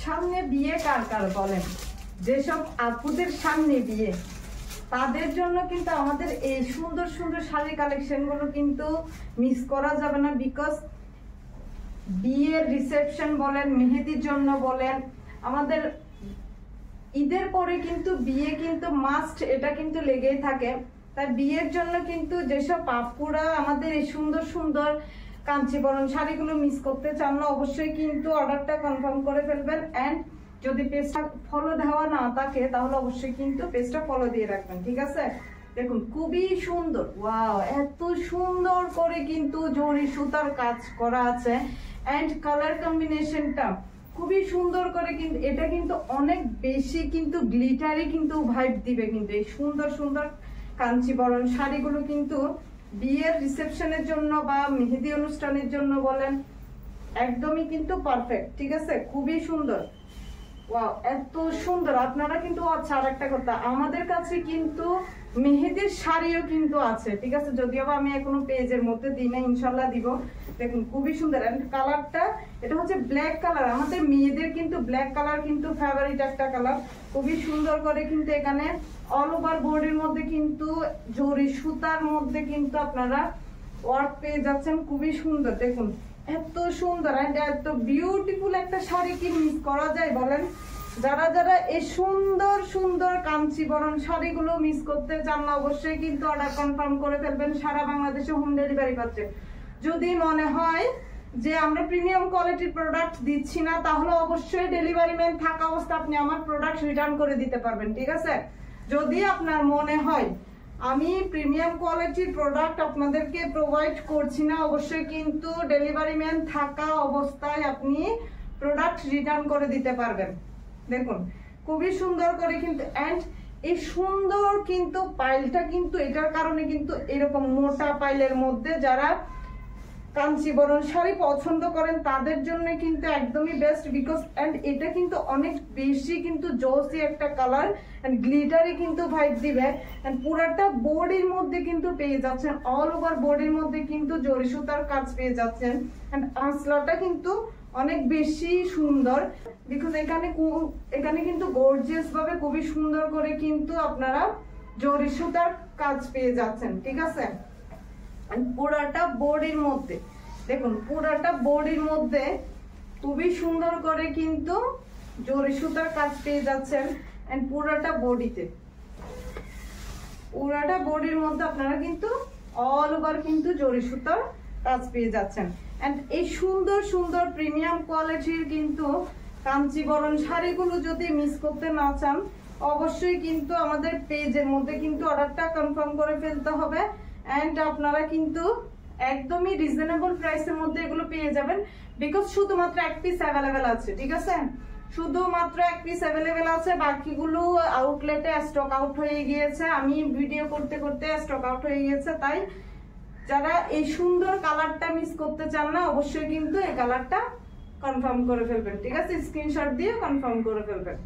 সামনে বিয়ে কার কার বলেন, যেসব আপুদের সামনে বিয়ে তাদের জন্য কিন্তু আমাদের এই সুন্দর সুন্দর শাড়ি কালেকশন গুলো কিন্তু মিস করা যাবে না। বিকজ বিয়ের রিসেপশন বলেন, মেহেদির জন্য বলেন, আমাদের ঈদের পরে কিন্তু বিয়ে কিন্তু মাস্ট, এটা কিন্তু লেগেই থাকে। তাই বিয়ের জন্য কিন্তু যেসব আপুরা আমাদের এই সুন্দর সুন্দর কাঞ্চিবরণ শাড়িগুলো মিস করতে চান না, অবশ্যই কিন্তু অর্ডারটা কনফার্ম করে ফেলবেন। এন্ড যদি পেজটা ফলো দেওয়া না থাকে তাহলে অবশ্যই কিন্তু পেজটা ফলো দিয়ে রাখবেন, ঠিক আছে? দেখুন খুবই সুন্দর, ওয়াও, এত সুন্দর করে কিন্তু জরি সুতার কাজ করা আছে। এন্ড কালার কম্বিনেশনটা খুবই সুন্দর করে, কিন্তু এটা কিন্তু অনেক বেশি কিন্তু গ্লিটারি কিন্তু ভাইব দিবে। কিন্তু এই সুন্দর সুন্দর কাঞ্চিবরণ শাড়িগুলো কিন্তু বিয়ের রিসেপশনের জন্য বা মেহেদি অনুষ্ঠানের জন্য বলেন একদমই কিন্তু পারফেক্ট, ঠিক আছে? খুবই সুন্দর, ওয়াও, এত সুন্দর। আপনারা কিন্তু, আচ্ছা আর একটা কথা, আমাদের কাছে কিন্তু মেহেদির শাড়িও কিন্তু আছে, ঠিক আছে? যদিও আমি এখনো পেজের মধ্যে দিই না, ইনশাল্লাহ দিব। দেখুন খুবই সুন্দর। এন্ড কালারটা এটা হচ্ছে ব্ল্যাক কালার, আমাদের মেয়েদের কিন্তু ব্ল্যাক কালার কিন্তু ফেভারিট একটা কালার। খুবই সুন্দর করে কিন্তু এখানে অল ওভার বডির মধ্যে কিন্তু জরি সুতার মধ্যে কিন্তু আপনারা ওয়ার্ক পেয়ে যাচ্ছেন, খুবই সুন্দর। দেখুন এত সুন্দর এন্ড এত বিউটিফুল একটা শাড়ি কি মিস করা যায় বলেন? যারা যারা এই সুন্দর সুন্দর কাঞ্চিবরণ শাড়িগুলো মিস করতে চান না, অবশ্যই কিন্তু অর্ডার কনফার্ম করে ফেলবেন। সারা বাংলাদেশে হোম ডেলিভারি পাচ্ছে। যদি মনে হয় যে আমরা প্রিমিয়াম কোয়ালিটির প্রোডাক্ট দিচ্ছি না, তাহলে অবশ্যই ডেলিভারি ম্যান থাকা অবস্থা আপনি আমার প্রোডাক্ট রিটার্ন করে দিতে পারবেন, ঠিক আছে? যদি আপনার মনে হয় আমি প্রিমিয়াম কোয়ালিটির প্রোডাক্ট আপনাদেরকে প্রোভাইড করছি না, অবশ্যই কিন্তু ডেলিভারি ম্যান থাকা অবস্থায় আপনি প্রোডাক্ট রিটার্ন করে দিতে পারবেন। দেখুন খুবই সুন্দর করে কিন্তু, এন্ড এই সুন্দর কিন্তু পাইলটা কিন্তু এটার কারণে কিন্তু এরকম মোটা পাইলের মধ্যে যারা কাঞ্চিবরণ শাড়ি পছন্দ করেন তাদের জন্য কিন্তু একদমই বেস্ট। বিকজ এন্ড এটা কিন্তু অনেক বেশি কিন্তু জোসি একটা কালার এন্ড গ্লিটারি কিন্তু ভাইব দিবে। এন্ড পুরাটা বডির মধ্যে কিন্তু পেয়ে যাচ্ছেন, অল ওভার বডির মধ্যে কিন্তু জরি সুতার কাজ পেয়ে যাচ্ছেন। এন্ড আঁচলাটা কিন্তু অনেক বেশি সুন্দর, বিকজ এখানে কিন্তু গর্জিয়াস ভাবে খুবই সুন্দর করে কিন্তু আপনারা জরি সুতার কাজ পেয়ে যাচ্ছেন, ঠিক আছে? পুরাটা বডির মধ্যে দেখুন, পুরাটা বডির মধ্যে খুবই সুন্দর করে কিন্তু জরি সুতার কাজ পেয়ে যাচ্ছেন। এন্ড পুরাটা বডির মধ্যে আপনারা কিন্তু অল ওভার কিন্তু জরি সুতার কাজ পেয়ে যাচ্ছেন। এন্ড এই সুন্দর সুন্দর প্রিমিয়াম কোয়ালিটির কিন্তু কাঞ্চিবরণ শাড়িগুলো যদি মিস করতে না চান, অবশ্যই কিন্তু আমাদের পেজের মধ্যে কিন্তু অর্ডারটা কনফার্ম করে ফেলতে হবে। এন্ড আপনারা কিন্তু একদমই রিজনেবল প্রাইসের মধ্যে এগুলো পেয়ে যাবেন। বিকজ শুধুমাত্র এক পিস অ্যাভেলেবেল আছে, ঠিক আছে? শুধুমাত্র এক পিস অ্যাভেলেবেল আছে, বাকিগুলো আউটলেটে স্টক আউট হয়ে গিয়েছে। আমি ভিডিও করতে করতে স্টক আউট হয়ে গিয়েছে। তাই যারা এই সুন্দর কালারটা মিস করতে চান না, অবশ্যই কিন্তু এই কালারটা কনফার্ম করে ফেলবেন, ঠিক আছে? স্ক্রিনশট দিয়ে কনফার্ম করে ফেলবেন।